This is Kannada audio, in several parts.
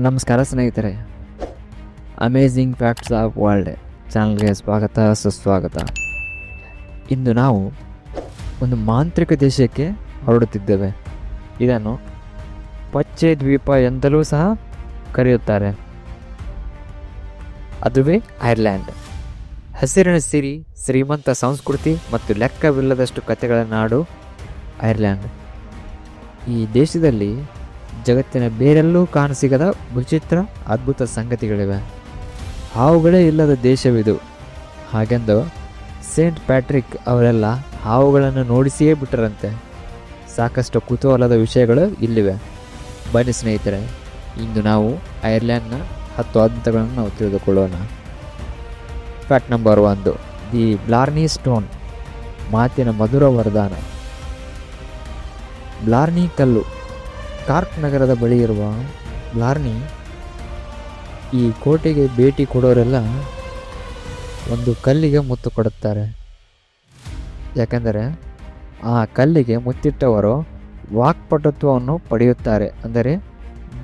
ನಮಸ್ಕಾರ ಸ್ನೇಹಿತರೆ, ಅಮೇಝಿಂಗ್ ಫ್ಯಾಕ್ಟ್ಸ್ ಆಫ್ ವರ್ಲ್ಡ್ ಚಾನಲ್ಗೆ ಸ್ವಾಗತ ಸುಸ್ವಾಗತ. ಇಂದು ನಾವು ಒಂದು ಮಾಂತ್ರಿಕ ದೇಶಕ್ಕೆ ಹೊರಡುತ್ತಿದ್ದೇವೆ. ಇದನ್ನು ಪಚ್ಚೆ ದ್ವೀಪ ಎಂದಲೂ ಸಹ ಕರೆಯುತ್ತಾರೆ. ಅದುವೇ ಐರ್ಲ್ಯಾಂಡ್. ಹಸಿರಿನ ಸಿರಿ, ಶ್ರೀಮಂತ ಸಂಸ್ಕೃತಿ ಮತ್ತು ಲೆಕ್ಕವಿಲ್ಲದಷ್ಟು ಕಥೆಗಳ ನಾಡು ಐರ್ಲ್ಯಾಂಡ್. ಈ ದೇಶದಲ್ಲಿ ಜಗತ್ತಿನ ಬೇರೆಲ್ಲೂ ಕಾಣಸಿಗದ ವಿಚಿತ್ರ ಅದ್ಭುತ ಸಂಗತಿಗಳಿವೆ. ಹಾವುಗಳೇ ಇಲ್ಲದ ದೇಶವಿದು. ಹಾಗೆಂದು ಸೇಂಟ್ ಪ್ಯಾಟ್ರಿಕ್ ಅವರೆಲ್ಲ ಹಾವುಗಳನ್ನು ನೋಡಿಸಿಯೇ ಬಿಟ್ಟರಂತೆ. ಸಾಕಷ್ಟು ಕುತೂಹಲದ ವಿಷಯಗಳು ಇಲ್ಲಿವೆ. ಬನ್ನಿ ಸ್ನೇಹಿತರೆ, ಇಂದು ನಾವು ಐರ್ಲ್ಯಾಂಡ್ನ 10 ಅದ್ಭುತಗಳನ್ನು ನಾವು ತಿಳಿದುಕೊಳ್ಳೋಣ. ಫ್ಯಾಕ್ಟ್ ನಂಬರ್ 1, ದಿ ಬ್ಲಾರ್ನಿ ಸ್ಟೋನ್, ಮಾತಿನ ಮಧುರ ವರದಾನ. ಬ್ಲಾರ್ನಿ ಕಲ್ಲು ಕಾರ್ಕ್ ನಗರದ ಬಳಿ ಇರುವ ಬ್ಲಾರ್ನಿ. ಈ ಕೋಟೆಗೆ ಭೇಟಿ ಕೊಡೋರೆಲ್ಲ ಒಂದು ಕಲ್ಲಿಗೆ ಮುತ್ತು ಕೊಡುತ್ತಾರೆ. ಯಾಕೆಂದರೆ ಆ ಕಲ್ಲಿಗೆ ಮುತ್ತಿಟ್ಟವರು ವಾಕ್ಪಟುತ್ವವನ್ನು ಪಡೆಯುತ್ತಾರೆ. ಅಂದರೆ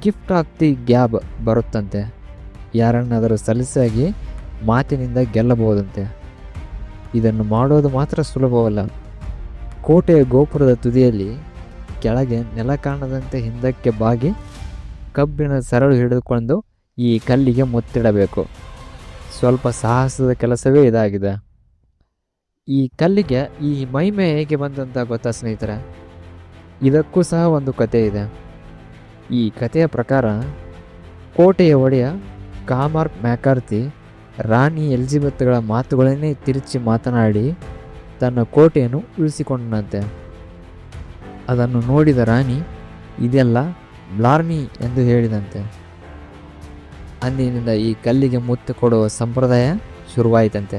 ಗಿಫ್ಟ್ ಆಫ್ ದಿ ಗ್ಯಾಬ್ ಬರುತ್ತಂತೆ. ಯಾರನ್ನಾದರೂ ಸಲೀಸಾಗಿ ಮಾತಿನಿಂದ ಗೆಲ್ಲಬಹುದಂತೆ. ಇದನ್ನು ಮಾಡೋದು ಮಾತ್ರ ಸುಲಭವಲ್ಲ. ಕೋಟೆಯ ಗೋಪುರದ ತುದಿಯಲ್ಲಿ ಕೆಳಗೆ ನೆಲ ಕಾಣದಂತೆ ಹಿಂದಕ್ಕೆ ಬಾಗಿ ಕಬ್ಬಿಣ ಸರಳು ಹಿಡಿದುಕೊಂಡು ಈ ಕಲ್ಲಿಗೆ ಮುತ್ತಿಡಬೇಕು. ಸ್ವಲ್ಪ ಸಾಹಸದ ಕೆಲಸವೇ ಇದಾಗಿದೆ. ಈ ಕಲ್ಲಿಗೆ ಈ ಮಹಿಮೆ ಹೇಗೆ ಬಂದಂತ ಗೊತ್ತಾ ಸ್ನೇಹಿತರೆ? ಇದಕ್ಕೂ ಸಹ ಒಂದು ಕತೆ ಇದೆ. ಈ ಕಥೆಯ ಪ್ರಕಾರ ಕೋಟೆಯ ಒಡೆಯ ಕಾಮಾರ್ಕ್ ಮ್ಯಾಕಾರ್ತಿ ರಾಣಿ ಎಲಿಜಬೆತ್ಗಳ ಮಾತುಗಳನ್ನೇ ತಿರುಚಿ ಮಾತನಾಡಿ ತನ್ನ ಕೋಟೆಯನ್ನು ಉಳಿಸಿಕೊಂಡನಂತೆ. ಅದನ್ನು ನೋಡಿದ ರಾಣಿ ಇದೆಲ್ಲ ಬ್ಲಾರ್ನಿ ಎಂದು ಹೇಳಿದಂತೆ. ಅಂದಿನಿಂದ ಈ ಕಲ್ಲಿಗೆ ಮುತ್ತು ಕೊಡುವ ಸಂಪ್ರದಾಯ ಶುರುವಾಯಿತಂತೆ.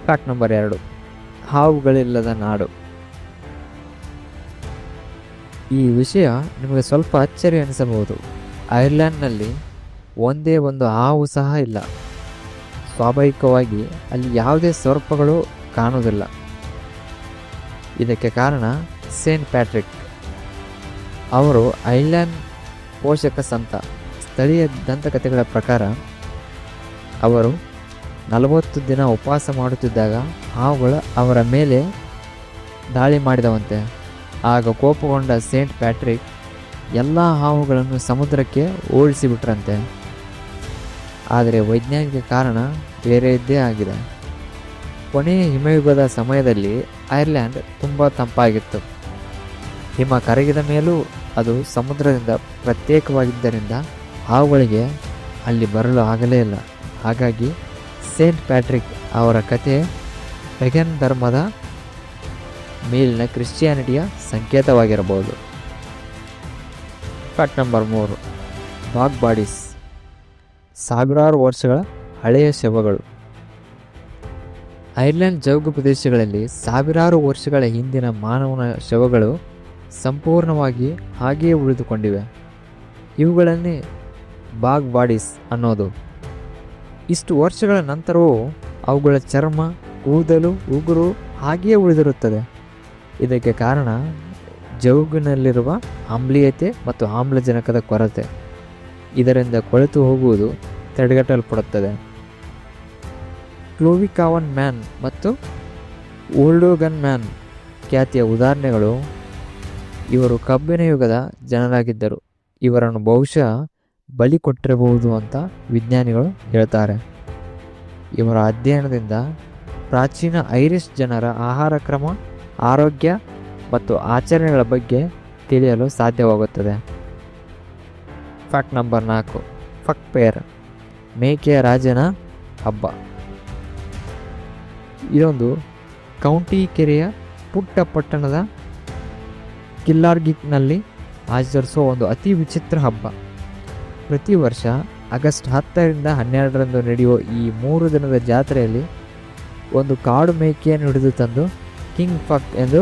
ಫ್ಯಾಕ್ಟ್ ನಂಬರ್ 2, ಹಾವುಗಳಿಲ್ಲದ ನಾಡು. ಈ ವಿಷಯ ನಿಮಗೆ ಸ್ವಲ್ಪ ಅಚ್ಚರಿ ಅನಿಸಬಹುದು. ಐರ್ಲ್ಯಾಂಡ್ನಲ್ಲಿ ಒಂದೇ ಒಂದು ಹಾವು ಸಹ ಇಲ್ಲ. ಸ್ವಾಭಾವಿಕವಾಗಿ ಅಲ್ಲಿ ಯಾವುದೇ ಸರ್ಪಗಳು ಕಾಣುವುದಿಲ್ಲ. ಇದಕ್ಕೆ ಕಾರಣ ಸೇಂಟ್ ಪ್ಯಾಟ್ರಿಕ್. ಅವರು ಐರ್ಲ್ಯಾಂಡ್ ಪೋಷಕ ಸಂತ. ಸ್ಥಳೀಯ ದಂತಕಥೆಗಳ ಪ್ರಕಾರ ಅವರು 40 ದಿನ ಉಪವಾಸ ಮಾಡುತ್ತಿದ್ದಾಗ ಹಾವುಗಳು ಅವರ ಮೇಲೆ ದಾಳಿ ಮಾಡಿದವಂತೆ. ಆಗ ಕೋಪಗೊಂಡ ಸೇಂಟ್ ಪ್ಯಾಟ್ರಿಕ್ ಎಲ್ಲ ಹಾವುಗಳನ್ನು ಸಮುದ್ರಕ್ಕೆ ಓಡಿಸಿಬಿಟ್ರಂತೆ. ಆದರೆ ವೈಜ್ಞಾನಿಕ ಕಾರಣ ಬೇರೆಯದ್ದೇ ಆಗಿದೆ. ಕೊನೆಯ ಹಿಮಯುಗದ ಸಮಯದಲ್ಲಿ ಐರ್ಲ್ಯಾಂಡ್ ತುಂಬ ತಂಪಾಗಿತ್ತು. ಹಿಮ ಕರಗಿದ ಮೇಲೂ ಅದು ಸಮುದ್ರದಿಂದ ಪ್ರತ್ಯೇಕವಾಗಿದ್ದರಿಂದ ಹಾವುಗಳಿಗೆ ಅಲ್ಲಿ ಬರಲು ಆಗಲೇ ಇಲ್ಲ. ಹಾಗಾಗಿ ಸೇಂಟ್ ಪ್ಯಾಟ್ರಿಕ್ ಅವರ ಕತೆ ಪೆಗನ್ ಧರ್ಮದ ಮೇಲಿನ ಕ್ರಿಶ್ಚಿಯಾನಿಟಿಯ ಸಂಕೇತವಾಗಿರಬಹುದು. ಫ್ಯಾಕ್ಟ್ ನಂಬರ್ 3, ಬಾಗ್ ಬಾಡೀಸ್, ಸಾವಿರಾರು ವರ್ಷಗಳ ಹಳೆಯ ಶವಗಳು. ಐರ್ಲ್ಯಾಂಡ್ ಜೌಗು ಪ್ರದೇಶಗಳಲ್ಲಿ ಸಾವಿರಾರು ವರ್ಷಗಳ ಹಿಂದಿನ ಮಾನವನ ಶವಗಳು ಸಂಪೂರ್ಣವಾಗಿ ಹಾಗೆಯೇ ಉಳಿದುಕೊಂಡಿವೆ. ಇವುಗಳನ್ನೇ ಬಾಗ್ ಬಾಡೀಸ್ ಅನ್ನೋದು. ಇಷ್ಟು ವರ್ಷಗಳ ನಂತರವೂ ಅವುಗಳ ಚರ್ಮ, ಕೂದಲು, ಉಗುರು ಹಾಗೆಯೇ ಉಳಿದಿರುತ್ತದೆ. ಇದಕ್ಕೆ ಕಾರಣ ಜೌಗಿನಲ್ಲಿರುವ ಆಮ್ಲೀಯತೆ ಮತ್ತು ಆಮ್ಲಜನಕದ ಕೊರತೆ. ಇದರಿಂದ ಕೊಳೆತು ಹೋಗುವುದು ತಡೆಗಟ್ಟಲ್ಪಡುತ್ತದೆ. ಕ್ಲೋವಿಕಾವನ್ ಮ್ಯಾನ್ ಮತ್ತು ಓಲ್ಡೋಗನ್ ಮ್ಯಾನ್ ಖ್ಯಾತಿಯ ಉದಾಹರಣೆಗಳು. ಇವರು ಕಬ್ಬಿನ ಯುಗದ ಜನರಾಗಿದ್ದರು. ಇವರನ್ನು ಬಹುಶಃ ಬಲಿ ಕೊಟ್ಟಿರಬಹುದು ಅಂತ ವಿಜ್ಞಾನಿಗಳು ಹೇಳ್ತಾರೆ. ಇವರ ಅಧ್ಯಯನದಿಂದ ಪ್ರಾಚೀನ ಐರಿಷ್ ಜನರ ಆಹಾರ ಕ್ರಮ, ಆರೋಗ್ಯ ಮತ್ತು ಆಚರಣೆಗಳ ಬಗ್ಗೆ ತಿಳಿಯಲು ಸಾಧ್ಯವಾಗುತ್ತದೆ. ಫ್ಯಾಕ್ಟ್ ನಂಬರ್ 4, ಫಕ್ ಫೇರ್, ಮೇಕೆಯ ರಾಜನ ಹಬ್ಬ. ಇದೊಂದು ಕೌಂಟಿ ಕೆರೆಯ ಪುಟ್ಟ ಪಟ್ಟಣದ ಕಿಲ್ಲಾರ್ಗಿಕ್ನಲ್ಲಿ ಆಚರಿಸುವ ಒಂದು ಅತಿ ವಿಚಿತ್ರ ಹಬ್ಬ. ಪ್ರತಿ ವರ್ಷ ಆಗಸ್ಟ್ 10ರಿಂದ 12ರಂದು ನಡೆಯುವ ಈ 3 ದಿನದ ಜಾತ್ರೆಯಲ್ಲಿ ಒಂದು ಕಾಡು ಮೇಕೆಯನ್ನು ಹಿಡಿದು ತಂದು ಕಿಂಗ್ ಫಕ್ ಎಂದು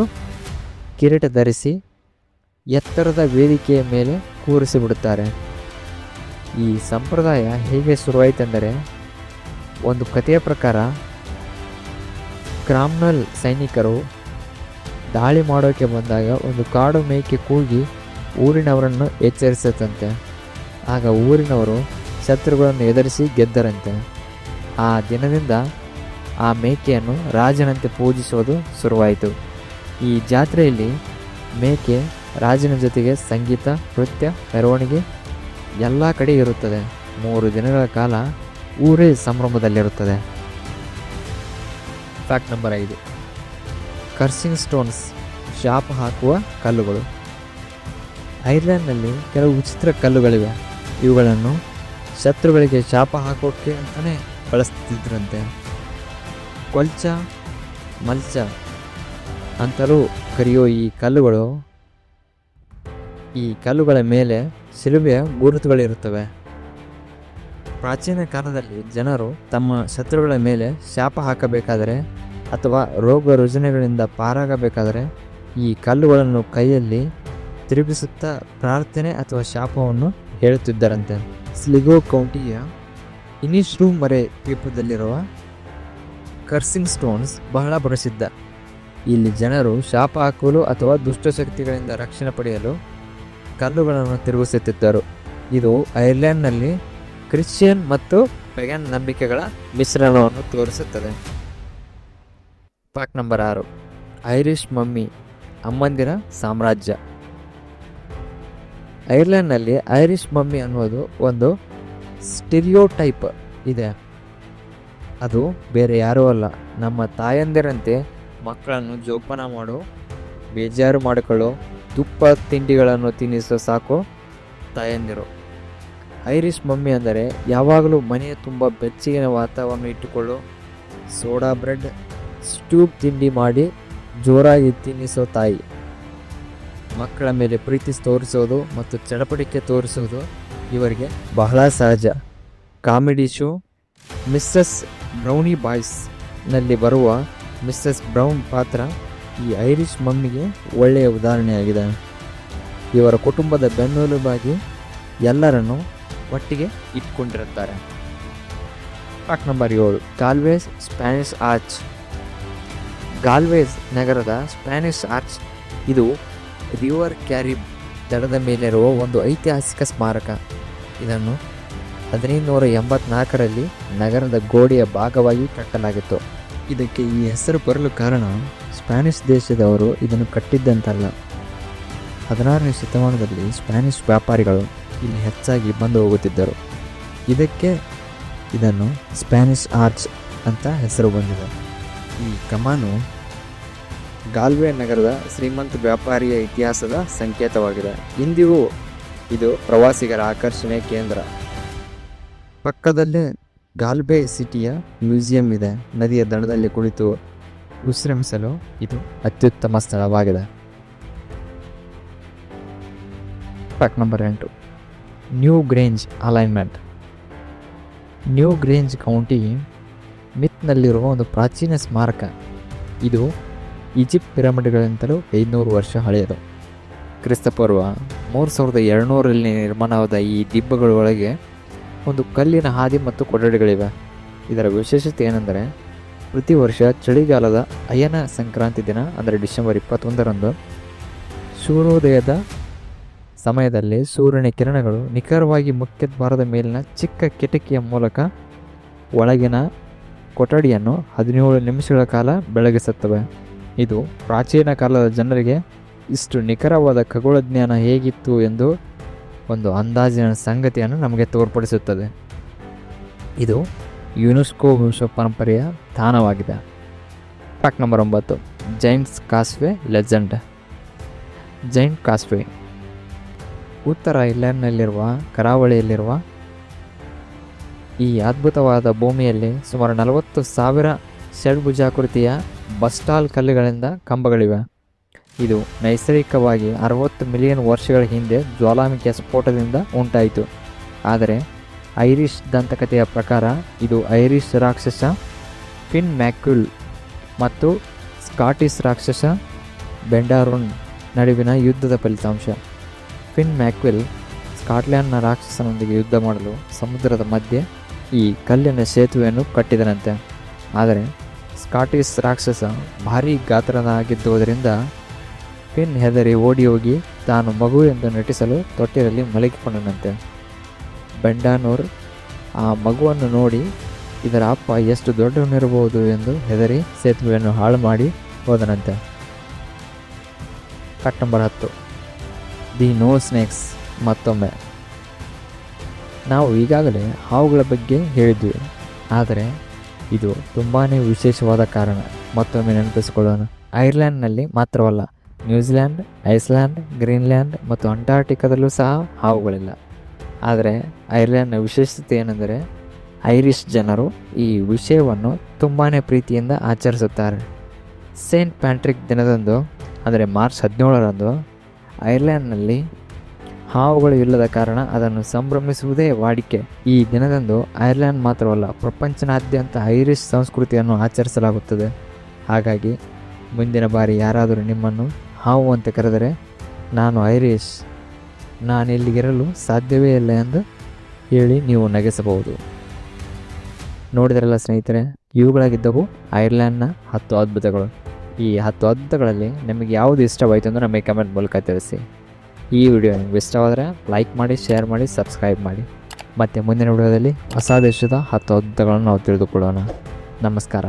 ಕಿರೀಟ ಧರಿಸಿ ಎತ್ತರದ ವೇದಿಕೆಯ ಮೇಲೆ ಕೂರಿಸಿಬಿಡುತ್ತಾರೆ. ಈ ಸಂಪ್ರದಾಯ ಹೇಗೆ ಶುರುವಾಯಿತೆಂದರೆ, ಒಂದು ಕಥೆಯ ಪ್ರಕಾರ ಕ್ರಾಮ್ನಲ್ ಸೈನಿಕರು ದಾಳಿ ಮಾಡೋಕ್ಕೆ ಬಂದಾಗ ಒಂದು ಕಾಡು ಮೇಕೆ ಕೂಗಿ ಊರಿನವರನ್ನು ಎಚ್ಚರಿಸುತ್ತಂತೆ. ಆಗ ಊರಿನವರು ಶತ್ರುಗಳನ್ನು ಎದುರಿಸಿ ಗೆದ್ದರಂತೆ. ಆ ದಿನದಿಂದ ಆ ಮೇಕೆಯನ್ನು ರಾಜನಂತೆ ಪೂಜಿಸುವುದು ಶುರುವಾಯಿತು. ಈ ಜಾತ್ರೆಯಲ್ಲಿ ಮೇಕೆ ರಾಜನ ಜೊತೆಗೆ ಸಂಗೀತ, ನೃತ್ಯ, ಮೆರವಣಿಗೆ ಎಲ್ಲ ಕಡೆ ಇರುತ್ತದೆ. 3 ದಿನಗಳ ಕಾಲ ಊರೇ ಸಂಭ್ರಮದಲ್ಲಿರುತ್ತದೆ. ಫ್ಯಾಕ್ಟ್ ನಂಬರ್ 5, ಕರ್ಸಿಂಗ್ ಸ್ಟೋನ್ಸ್, ಶಾಪ ಹಾಕುವ ಕಲ್ಲುಗಳು. ಐರ್ಲೆಂಡ್ನಲ್ಲಿ ಕೆಲವು ವಿಚಿತ್ರ ಕಲ್ಲುಗಳಿವೆ. ಇವುಗಳನ್ನು ಶತ್ರುಗಳಿಗೆ ಶಾಪ ಹಾಕೋಕ್ಕೆ ಅಂತಲೇ ಬಳಸ್ತಿದ್ರಂತೆ. ಕೊಲ್ಚ, ಮಲ್ಚ ಅಂತಲೂ ಕರೆಯೋ ಈ ಕಲ್ಲುಗಳ ಮೇಲೆ ಶಿಲುಬೆಯ ಗುರುತುಗಳಿರುತ್ತವೆ. ಪ್ರಾಚೀನ ಕಾಲದಲ್ಲಿ ಜನರು ತಮ್ಮ ಶತ್ರುಗಳ ಮೇಲೆ ಶಾಪ ಹಾಕಬೇಕಾದರೆ ಅಥವಾ ರೋಗ ರುಜಿನಗಳಿಂದ ಪಾರಾಗಬೇಕಾದರೆ ಈ ಕಲ್ಲುಗಳನ್ನು ಕೈಯಲ್ಲಿ ತಿರುಗಿಸುತ್ತಾ ಪ್ರಾರ್ಥನೆ ಅಥವಾ ಶಾಪವನ್ನು ಹೇಳುತ್ತಿದ್ದರಂತೆ. ಸ್ಲಿಗೋ ಕೌಂಟಿಯ ಇನಿಶ್ರೂ ಮರೆ ದ್ವೀಪದಲ್ಲಿರುವ ಕರ್ಸಿಂಗ್ ಸ್ಟೋನ್ಸ್ ಬಹಳ ಪ್ರಸಿದ್ಧ. ಇಲ್ಲಿ ಜನರು ಶಾಪ ಹಾಕಲು ಅಥವಾ ದುಷ್ಟಶಕ್ತಿಗಳಿಂದ ರಕ್ಷಣೆ ಪಡೆಯಲು ಕಲ್ಲುಗಳನ್ನು ತಿರುಗಿಸುತ್ತಿದ್ದರು. ಇದು ಐರ್ಲೆಂಡ್ನಲ್ಲಿ ಕ್ರಿಶ್ಚಿಯನ್ ಮತ್ತು ಪೆಗನ್ ನಂಬಿಕೆಗಳ ಮಿಶ್ರಣವನ್ನು ತೋರಿಸುತ್ತದೆ. ಫ್ಯಾಕ್ಟ್ ನಂಬರ್ 6, ಐರಿಷ್ ಮಮ್ಮಿ, ಅಮ್ಮಂದಿರ ಸಾಮ್ರಾಜ್ಯ. ಐರ್ಲೆಂಡ್ನಲ್ಲಿ ಐರಿಷ್ ಮಮ್ಮಿ ಅನ್ನೋದು ಒಂದು ಸ್ಟಿರಿಯೋಟೈಪ್ ಇದೆ. ಅದು ಬೇರೆ ಯಾರೂ ಅಲ್ಲ, ನಮ್ಮ ತಾಯಂದಿರಂತೆ ಮಕ್ಕಳನ್ನು ಜೋಪಾನ ಮಾಡೋ, ಬೇಜಾರು ಮಾಡಿಕೊಳ್ಳೋ, ತುಪ್ಪ ತಿಂಡಿಗಳನ್ನು ತಿನ್ನಿಸೋ ಸಾಕು ತಾಯಂದಿರು. ಐರಿಷ್ ಮಮ್ಮಿ ಅಂದರೆ ಯಾವಾಗಲೂ ಮನೆಯ ತುಂಬ ಬೆಚ್ಚಗಿನ ವಾತಾವರಣ ಇಟ್ಟುಕೊಳ್ಳೋ, ಸೋಡಾ ಬ್ರೆಡ್, ಸ್ಟ್ಯೂಬ್ ತಿಂಡಿ ಮಾಡಿ ಜೋರಾಗಿ ತಿನ್ನಿಸೋ ತಾಯಿ. ಮಕ್ಕಳ ಮೇಲೆ ಪ್ರೀತಿ ತೋರಿಸೋದು ಮತ್ತು ಚಡಪಡಿಕೆ ತೋರಿಸೋದು ಇವರಿಗೆ ಬಹಳ ಸಹಜ. ಕಾಮಿಡಿ ಶೋ ಮಿಸ್ಸಸ್ ಬ್ರೌನಿ ಬಾಯ್ಸ್ನಲ್ಲಿ ಬರುವ ಮಿಸ್ಸಸ್ ಬ್ರೌನ್ ಪಾತ್ರ ಈ ಐರಿಷ್ ಮಮ್ಮಿಗೆ ಒಳ್ಳೆಯ ಉದಾಹರಣೆಯಾಗಿದೆ. ಇವರ ಕುಟುಂಬದ ಬೆನ್ನೆಲುಬಾಗಿ ಎಲ್ಲರನ್ನು ಒಟ್ಟಿಗೆ ಇಟ್ಕೊಂಡಿರುತ್ತಾರೆ. Fact number 7, Galway's Spanish Arch. Galway's ನಗರದ ಸ್ಪ್ಯಾನಿಷ್ ಆರ್ಚ್ ಇದು ರಿವರ್ ಕ್ಯಾರಿಬ್ ದಡದ ಮೇಲಿರುವ ಒಂದು ಐತಿಹಾಸಿಕ ಸ್ಮಾರಕ. ಇದನ್ನು 1584ರಲ್ಲಿ ನಗರದ ಗೋಡೆಯ ಭಾಗವಾಗಿ ಕಟ್ಟಲಾಗಿತ್ತು. ಇದಕ್ಕೆ ಈ ಹೆಸರು ಬರಲು ಕಾರಣ ಸ್ಪ್ಯಾನಿಷ್ ದೇಶದವರು ಇದನ್ನು ಕಟ್ಟಿದ್ದಂತಲ್ಲ. 16ನೇ ಶತಮಾನದಲ್ಲಿ ಸ್ಪ್ಯಾನಿಷ್ ವ್ಯಾಪಾರಿಗಳು ಇಲ್ಲಿ ಹೆಚ್ಚಾಗಿ ಬಂದು ಹೋಗುತ್ತಿದ್ದರು. ಇದಕ್ಕೆ ಇದನ್ನು ಸ್ಪ್ಯಾನಿಷ್ ಆರ್ಚ್ ಅಂತ ಹೆಸರು ಬಂದಿದೆ. ಈ ಕಮಾನು ಗಾಲ್ವೆ ನಗರದ ಶ್ರೀಮಂತ ವ್ಯಾಪಾರಿಯ ಇತಿಹಾಸದ ಸಂಕೇತವಾಗಿದೆ. ಇಂದಿಗೂ ಇದು ಪ್ರವಾಸಿಗರ ಆಕರ್ಷಣೆ ಕೇಂದ್ರ. ಪಕ್ಕದಲ್ಲೇ ಗಾಲ್ವೆ ಸಿಟಿಯ ಮ್ಯೂಸಿಯಂ ಇದೆ. ನದಿಯ ದಡದಲ್ಲಿ ಕುಳಿತು ವಿಶ್ರಮಿಸಲು ಇದು ಅತ್ಯುತ್ತಮ ಸ್ಥಳವಾಗಿದೆ. Fact number 8, New Grange alignment. New Grange County ಮಿತ್ನಲ್ಲಿರುವ ಒಂದು ಪ್ರಾಚೀನ ಸ್ಮಾರಕ. ಇದು ಈಜಿಪ್ಟ್ ಪಿರಮಿಡ್ಗಳಿಂತಲೂ 500 ವರ್ಷ ಹಳೆಯದು. ಕ್ರಿಸ್ತಪೂರ್ವ 3200ರಲ್ಲಿ ನಿರ್ಮಾಣವಾದ ಈ ದಿಬ್ಬಗಳ ಒಳಗೆ ಒಂದು ಕಲ್ಲಿನ ಹಾದಿ ಮತ್ತು ಕೊಠಡಿಗಳಿವೆ. ಇದರ ವಿಶೇಷತೆ ಏನೆಂದರೆ ಪ್ರತಿ ವರ್ಷ ಚಳಿಗಾಲದ ಅಯನ ಸಂಕ್ರಾಂತಿ ದಿನ ಅಂದರೆ ಡಿಸೆಂಬರ್ 21ರಂದು ಸೂರ್ಯೋದಯದ ಸಮಯದಲ್ಲಿ ಸೂರ್ಯನ ಕಿರಣಗಳು ನಿಖರವಾಗಿ ಮುಖ್ಯದ್ವಾರದ ಮೇಲಿನ ಚಿಕ್ಕ ಕಿಟಕಿಯ ಮೂಲಕ ಒಳಗಿನ ಕೊಠಡಿಯನ್ನು 17 ನಿಮಿಷಗಳ ಕಾಲ ಬೆಳಗಿಸುತ್ತವೆ. ಇದು ಪ್ರಾಚೀನ ಕಾಲದ ಜನರಿಗೆ ಇಷ್ಟು ನಿಖರವಾದ ಖಗೋಳ ಜ್ಞಾನ ಹೇಗಿತ್ತು ಎಂದು ಒಂದು ಅಂದಾಜಿನ ಸಂಗತಿಯನ್ನು ನಮಗೆ ತೋರ್ಪಡಿಸುತ್ತದೆ. ಇದು ಯುನೆಸ್ಕೋ ವಿಶ್ವ ಪರಂಪರೆಯ ತಾಣವಾಗಿದೆ. Fact number 9, Giant's Causeway legend. Giant's Causeway ಉತ್ತರ ಐರ್ಲೆಂಡ್ನಲ್ಲಿರುವ ಕರಾವಳಿಯಲ್ಲಿರುವ ಈ ಅದ್ಭುತವಾದ ಭೂಮಿಯಲ್ಲಿ ಸುಮಾರು 40,000 ಷಡ್ಭುಜಾಕೃತಿಯ ಬಸ್ಟಾಲ್ ಕಲ್ಲುಗಳಿಂದ ಕಂಬಗಳಿವೆ. ಇದು ನೈಸರ್ಗಿಕವಾಗಿ 60 ಮಿಲಿಯನ್ ವರ್ಷಗಳ ಹಿಂದೆ ಜ್ವಾಲಾಮುಖಿಯ ಸ್ಫೋಟದಿಂದ ಉಂಟಾಯಿತು. ಆದರೆ ಐರಿಷ್ ದಂತಕಥೆಯ ಪ್ರಕಾರ ಇದು ಐರಿಷ್ ರಾಕ್ಷಸ ಫಿನ್ ಮ್ಯಾಕ್ಯುಲ್ ಮತ್ತು ಸ್ಕಾಟಿಷ್ ರಾಕ್ಷಸ ಬೆಂಡಾರೋನ್ ನಡುವಿನ ಯುದ್ಧದ ಫಲಿತಾಂಶ. ಫಿನ್ ಮ್ಯಾಕ್ವಿಲ್ ಸ್ಕಾಟ್ಲ್ಯಾಂಡ್ನ ರಾಕ್ಷಸನೊಂದಿಗೆ ಯುದ್ಧ ಮಾಡಲು ಸಮುದ್ರದ ಮಧ್ಯೆ ಈ ಕಲ್ಲಿನ ಸೇತುವೆಯನ್ನು ಕಟ್ಟಿದನಂತೆ. ಆದರೆ ಸ್ಕಾಟಿಷ್ ರಾಕ್ಷಸ ಭಾರೀ ಗಾತ್ರನಾಗಿದ್ದುದರಿಂದ ಫಿನ್ ಹೆದರಿ ಓಡಿ ಹೋಗಿ ತಾನು ಮಗು ಎಂದು ನಟಿಸಲು ತೊಟ್ಟಿರಲ್ಲಿ ಮಲಗಿಕೊಂಡನಂತೆ. ಬೆಂಡಾನೂರ್ ಆ ಮಗುವನ್ನು ನೋಡಿ ಇದರ ಅಪ್ಪ ಎಷ್ಟು ದೊಡ್ಡವನಿರಬಹುದು ಎಂದು ಹೆದರಿ ಸೇತುವೆಯನ್ನು ಹಾಳು ಮಾಡಿ ಹೋದನಂತೆ. Fact number 10 the no snakes. ಮತ್ತೊಮ್ಮೆ ನಾವು ಈಗಾಗಲೇ ಹಾವುಗಳ ಬಗ್ಗೆ ಹೇಳಿದ್ವಿ, ಆದರೆ ಇದು ತುಂಬಾ ವಿಶೇಷವಾದ ಕಾರಣ. ಮತ್ತೊಮ್ಮೆ ನೆನಪಿಸಿಕೊಳ್ಳೋಣ. ಐರ್ಲೆಂಡ್ನಲ್ಲಿ ಮಾತ್ರವಲ್ಲ, ನ್ಯೂಜಿಲ್ಯಾಂಡ್, ಐಸ್ಲ್ಯಾಂಡ್, ಗ್ರೀನ್ಲ್ಯಾಂಡ್ ಮತ್ತು ಅಂಟಾರ್ಟಿಕಾದಲ್ಲೂ ಸಹ ಹಾವುಗಳಿಲ್ಲ. ಆದರೆ ಐರ್ಲೆಂಡ್ನ ವಿಶೇಷತೆ ಏನೆಂದರೆ ಐರಿಷ್ ಜನರು ಈ ವಿಷಯವನ್ನು ತುಂಬಾ ಪ್ರೀತಿಯಿಂದ ಆಚರಿಸುತ್ತಾರೆ. ಸೇಂಟ್ ಪ್ಯಾಟ್ರಿಕ್ ದಿನದಂದು, ಅಂದರೆ ಮಾರ್ಚ್ 17ರಂದು ಐರ್ಲೆಂಡ್ನಲ್ಲಿ ಹಾವುಗಳು ಇಲ್ಲದ ಕಾರಣ ಅದನ್ನು ಸಂಭ್ರಮಿಸುವುದೇ ವಾಡಿಕೆ. ಈ ದಿನದಂದು ಐರ್ಲೆಂಡ್ ಮಾತ್ರವಲ್ಲ, ಪ್ರಪಂಚದಾದ್ಯಂತ ಐರಿಷ್ ಸಂಸ್ಕೃತಿಯನ್ನು ಆಚರಿಸಲಾಗುತ್ತದೆ. ಹಾಗಾಗಿ ಮುಂದಿನ ಬಾರಿ ಯಾರಾದರೂ ನಿಮ್ಮನ್ನು ಹಾವು ಅಂತ ಕರೆದರೆ, ನಾನು ಐರಿಷ್, ನಾನಿಲ್ಲಿಗಿರಲು ಸಾಧ್ಯವೇ ಇಲ್ಲ ಎಂದು ಹೇಳಿ ನೀವು ನಗಿಸಬಹುದು. ನೋಡಿದ್ರಲ್ಲ ಸ್ನೇಹಿತರೆ, ಇವುಗಳಾಗಿದ್ದವು ಐರ್ಲೆಂಡ್ನ 10 ಅದ್ಭುತಗಳು. ಈ 10 ಅದ್ಭುತಗಳಲ್ಲಿ ನಿಮಗೆ ಯಾವುದು ಇಷ್ಟವಾಯಿತು ಎಂದು ನಮಗೆ ಕಮೆಂಟ್ ಮೂಲಕ ತಿಳಿಸಿ. ಈ ವಿಡಿಯೋ ನಿಮಗೆ ಇಷ್ಟವಾದರೆ ಲೈಕ್ ಮಾಡಿ, ಶೇರ್ ಮಾಡಿ, ಸಬ್ಸ್ಕ್ರೈಬ್ ಮಾಡಿ. ಮತ್ತು ಮುಂದಿನ ವಿಡಿಯೋದಲ್ಲಿ ಹೊಸ ದೇಶದ 10 ಅದ್ಭುತಗಳನ್ನು ನಾವು ತಿಳಿದುಕೊಳ್ಳೋಣ. ನಮಸ್ಕಾರ.